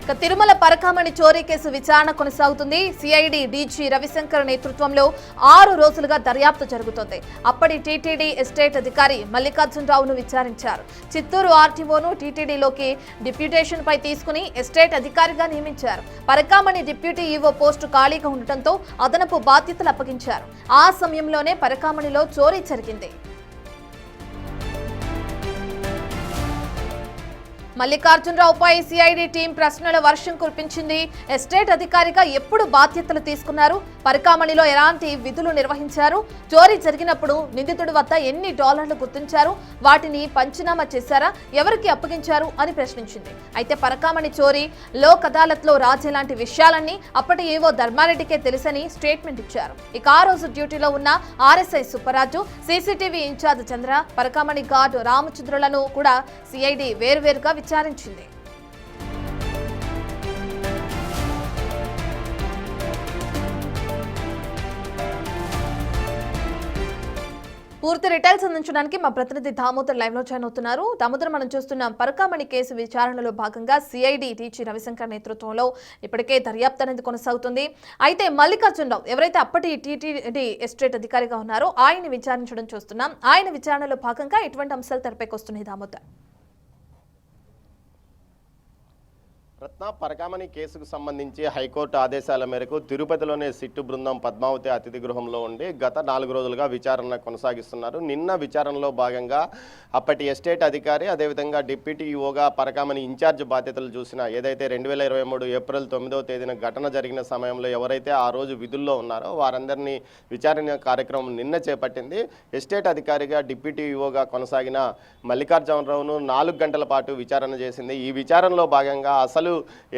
తిరుమల పరకామణి చోరీ కేసు విచారణ కొనసాగుతుంది. సిఐడి డీజీ రవిశంకర్ నేతృత్వంలో 6 రోజులుగా దర్యాప్తు జరుగుతోంది. అప్పటి టీటీడీ ఎస్టేట్ అధికారి మల్లికార్జునరావును విచారించారు. చిత్తూరు ఆర్టీఓను టీటీడీలోకి డిప్యూటేషన్ పై తీసుకుని ఎస్టేట్ అధికారిగా నియమించారు. పరకామణి డిప్యూటీ ఈవో పోస్టు ఖాళీగా ఉండటంతో అదనపు బాధ్యతలు అప్పగించారు. ఆ సమయంలోనే పరకామణిలో చోరీ జరిగింది. మల్లికార్జునరావుపై సిఐడి టీం ప్రశ్నల వర్షం కురిపించింది. ఎస్టేట్ అధికారిగా ఎప్పుడు బాధ్యతలు తీసుకున్నారు, పరకామణిలో ఎలాంటి విధులు నిర్వహించారు, చోరీ జరిగినప్పుడు నిందితుడి వద్ద ఎన్ని డాలర్లు గుర్తించారు, వాటిని పంచనామా చేశారా, ఎవరికి అప్పగించారు అని ప్రశ్నించింది. అయితే పరకామణి చోరీ, లోక్ అదాలత్లో రాజే లాంటి విషయాలన్నీ అప్పటి ఏవో ధర్మారెడ్డికే తెలుసని స్టేట్మెంట్ ఇచ్చారు. ఇక ఆ రోజు డ్యూటీలో ఉన్న ఆర్ఎస్ఐ సుబ్బరాజు, సీసీటీవీ ఇన్ఛార్జ్ చంద్ర, పరకామణి గార్డు రామచంద్రులను కూడా సిఐడి వేరువేరుగా విచారించింది. పూర్తి డీటెయిల్స్ అందించడానికి మా ప్రతినిధి దామోదర్ లైవ్ లో జాయిన్ అవుతున్నారు. దామోదర్, మనం చూస్తున్నాం పరకామణి కేసు విచారణలో భాగంగా సిఐడి డీజీ రవిశంకర్ నేతృత్వంలో ఇప్పటికే దర్యాప్తు అనేది కొనసాగుతుంది. అయితే మల్లికార్జునరావు ఎవరైతే అప్పటి టీటీడీ ఎస్టేట్ అధికారిగా ఉన్నారో ఆయన విచారించడం చూస్తున్నాం. ఆయన విచారణలో భాగంగా ఎటువంటి అంశాలు తెరపైకి వస్తున్నాయి దామోదర్? రత్న, పరకామణి కేసుకు సంబంధించి హైకోర్టు ఆదేశాల మేరకు తిరుపతిలోనే సిట్టు బృందం పద్మావతి అతిథి గృహంలో ఉండి గత 4 రోజులుగా విచారణ కొనసాగిస్తున్నారు. నిన్న విచారణలో భాగంగా అప్పటి ఎస్టేట్ అధికారి, అదేవిధంగా డిప్యూటీ ఈవోగా పరకామణి ఇన్ఛార్జ్ బాధ్యతలు చూసిన ఏదైతే 2023 ఏప్రిల్ 9వ తేదీన ఘటన జరిగిన సమయంలో ఎవరైతే ఆ రోజు విధుల్లో ఉన్నారో వారందరినీ విచారణ కార్యక్రమం నిన్న చేపట్టింది. ఎస్టేట్ అధికారిగా డిప్యూటీ ఈవోగా కొనసాగిన మల్లికార్జునరావును 4 గంటల పాటు విచారణ చేసింది. ఈ విచారణలో భాగంగా అసలు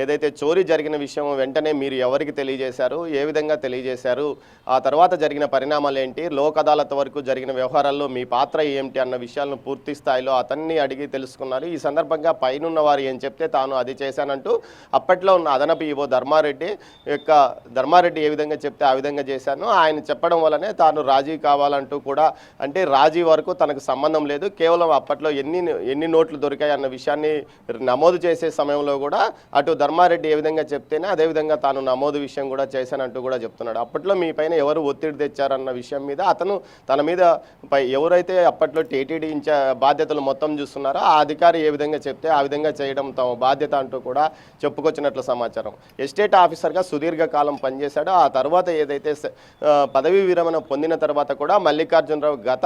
ఏదైతే చోరీ జరిగిన విషయం వెంటనే మీరు ఎవరికి తెలియజేశారు, ఏ విధంగా తెలియజేశారు, ఆ తర్వాత జరిగిన పరిణామాలు ఏంటి, లోక్ అదాలత్ వరకు జరిగిన వ్యవహారాల్లో మీ పాత్ర ఏమిటి అన్న విషయాలను పూర్తి స్థాయిలో అతన్ని అడిగి తెలుసుకున్నారు. ఈ సందర్భంగా పైనున్న వారు ఏం చెప్తే తాను అది చేశానంటూ అప్పట్లో ఉన్న అదనపు ఈవో ధర్మారెడ్డి ఏ విధంగా చెప్తే ఆ విధంగా చేశాను, ఆయన చెప్పడం వల్లనే తాను రాజీ కావాలంటూ కూడా, అంటే రాజీ వరకు తనకు సంబంధం లేదు, కేవలం అప్పట్లో ఎన్ని నోట్లు దొరికాయి అన్న విషయాన్ని నమోదు చేసే సమయంలో కూడా అటు ధర్మారెడ్డి ఏ విధంగా చెప్తేనే అదేవిధంగా తాను నమోదు విషయం కూడా చేశానంటూ కూడా చెప్తున్నాడు. అప్పట్లో మీ పైన ఎవరు ఒత్తిడి తెచ్చారన్న విషయం మీద అతను తన మీద ఎవరైతే అప్పట్లో టీటీడీ బాధ్యతలు మొత్తం చూస్తున్నారో ఆ అధికారి ఏ విధంగా చెప్తే ఆ విధంగా చేయడం తమ బాధ్యత అంటూ కూడా చెప్పుకొచ్చినట్లు సమాచారం. ఎస్టేట్ ఆఫీసర్గా సుదీర్ఘకాలం పనిచేశాడు. ఆ తర్వాత ఏదైతే పదవీ విరమణ పొందిన తర్వాత కూడా మల్లికార్జునరావు గత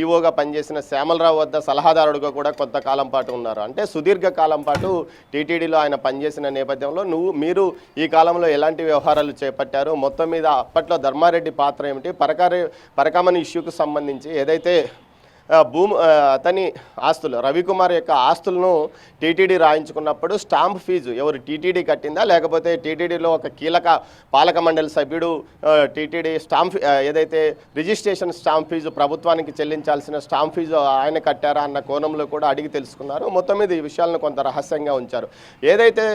ఈవోగా పనిచేసిన శ్యామలరావు వద్ద సలహాదారుడుగా కూడా కొంతకాలం పాటు ఉన్నారు. అంటే సుదీర్ఘకాలం పాటు టీటీడీలో ఆయన పనిచేసిన నేపథ్యంలో మీరు ఈ కాలంలో ఎలాంటి వ్యవహారాలు చేపట్టారు, మొత్తం మీద అప్పట్లో ధర్మారెడ్డి పాత్ర ఏమిటి, పరకామణి ఇష్యూకు సంబంధించి ఏదైతే అతని ఆస్తులు రవికుమార్ యొక్క ఆస్తులను టీటీడీ రాయించుకున్నప్పుడు స్టాంప్ ఫీజు ఎవరు టీటీడీ కట్టిందా, లేకపోతే టీటీడీలో ఒక కీలక పాలక మండలి సభ్యుడు టీటీడీ ఏదైతే రిజిస్ట్రేషన్ స్టాంప్ ఫీజు ప్రభుత్వానికి చెల్లించాల్సిన స్టాంప్ ఫీజు ఆయన కట్టారా అన్న కోణంలో కూడా అడిగి తెలుసుకున్నారు. మొత్తం మీద ఈ విషయాలను కొంత రహస్యంగా ఉంచారు. ఏదైతే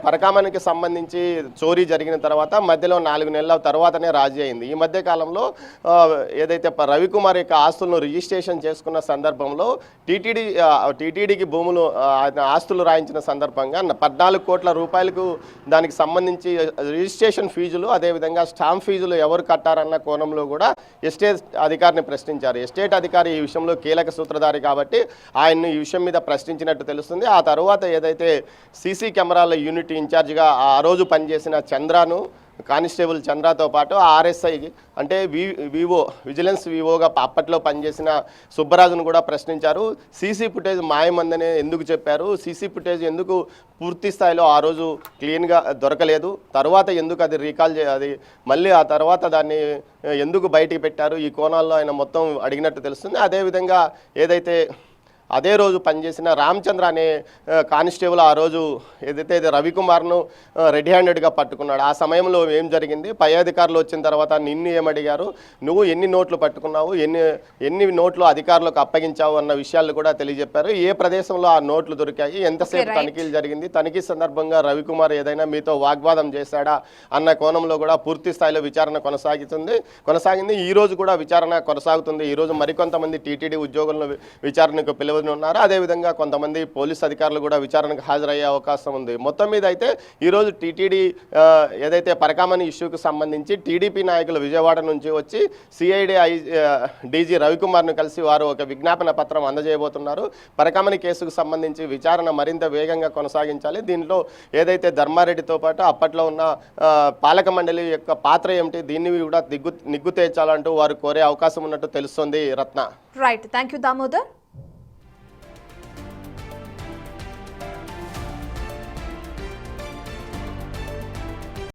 పరకామణికి సంబంధించి చోరీ జరిగిన తర్వాత మధ్యలో 4 నెలల తర్వాతనే రాజీ అయింది. ఈ మధ్య కాలంలో ఏదైతే రవికుమార్ యొక్క ఆస్తులను రిజిస్ట్రేషన్ చేసుకున్న సందర్భంలో టీటీడీకి భూములు ఆస్తులు రాయించిన సందర్భంగా 14 కోట్ల రూపాయలకు దానికి సంబంధించి రిజిస్ట్రేషన్ ఫీజులు, అదేవిధంగా స్టాంప్ ఫీజులు ఎవరు కట్టారన్న కోణంలో కూడా ఎస్టేట్ అధికారిని ప్రశ్నించారు. ఎస్టేట్ అధికారి ఈ విషయంలో కీలక సూత్రధారి కాబట్టి ఆయన్ను ఈ విషయం మీద ప్రశ్నించినట్టు తెలుస్తుంది. ఆ తర్వాత ఏదైతే సీసీ కెమెరాల యూనిట్ ఇన్ఛార్జిగా ఆ రోజు పనిచేసిన చంద్రను, కానిస్టేబుల్ చంద్రతో పాటు ఆర్ఎస్ఐ అంటే విజిలెన్స్ వివోగా అప్పట్లో పనిచేసిన సుబ్బరాజును కూడా ప్రశ్నించారు. సీసీ ఫుటేజ్ మాయమందని ఎందుకు చెప్పారు, సీసీ ఫుటేజ్ ఎందుకు పూర్తి స్థాయిలో ఆ రోజు క్లీన్గా దొరకలేదు, తర్వాత ఎందుకు అది అది మళ్ళీ ఆ తర్వాత దాన్ని ఎందుకు బయటికి పెట్టారు, ఈ కోణాల్లో ఆయన మొత్తం అడిగినట్టు తెలుస్తుంది. అదేవిధంగా ఏదైతే అదే రోజు పనిచేసిన రామచంద్ర అనే కానిస్టేబుల్ ఆ రోజు ఏదైతే రవికుమార్ను రెడీ హ్యాండెడ్గా పట్టుకున్నాడు. ఆ సమయంలో ఏం జరిగింది, పై అధికారులు వచ్చిన తర్వాత నిన్ను ఏమడిగారు, నువ్వు ఎన్ని నోట్లు పట్టుకున్నావు, ఎన్ని నోట్లు అధికారులకు అప్పగించావు అన్న విషయాలు కూడా తెలియజెప్పారు. ఏ ప్రదేశంలో ఆ నోట్లు దొరికాయి, ఎంతసేపు తనిఖీలు జరిగింది, తనిఖీ సందర్భంగా రవికుమార్ ఏదైనా మీతో వాగ్వాదం చేశాడా అన్న కోణంలో కూడా పూర్తి స్థాయిలో విచారణ కొనసాగింది. ఈ రోజు కూడా విచారణ కొనసాగుతుంది. ఈరోజు మరికొంతమంది టీటీడీ ఉద్యోగులను విచారణకు పిలువ ఉన్నారు. అదేవిధంగా కొంతమంది పోలీస్ అధికారులు కూడా విచారణకు హాజరయ్యే అవకాశం ఉంది. మొత్తం మీద అయితే ఈరోజు టీటీడీ ఏదైతే పరకామణి ఇష్యూకి సంబంధించి టీడీపీ నాయకులు విజయవాడ నుంచి వచ్చి సిఐడి డీజీ రవికుమార్ను కలిసి వారు ఒక విజ్ఞాపన పత్రం అందజేయబోతున్నారు. పరకామణి కేసుకు సంబంధించి విచారణ మరింత వేగంగా కొనసాగించాలి. దీనిలో ఏదైతే ధర్మారెడ్డితో పాటు అప్పట్లో ఉన్న పాలక మండలి యొక్క పాత్ర ఏమిటి, దీన్ని కూడా నిగ్గు తేల్చాలంటూ వారు కోరే అవకాశం ఉన్నట్టు తెలుస్తోంది. Ratna. Right, thank you Damodar.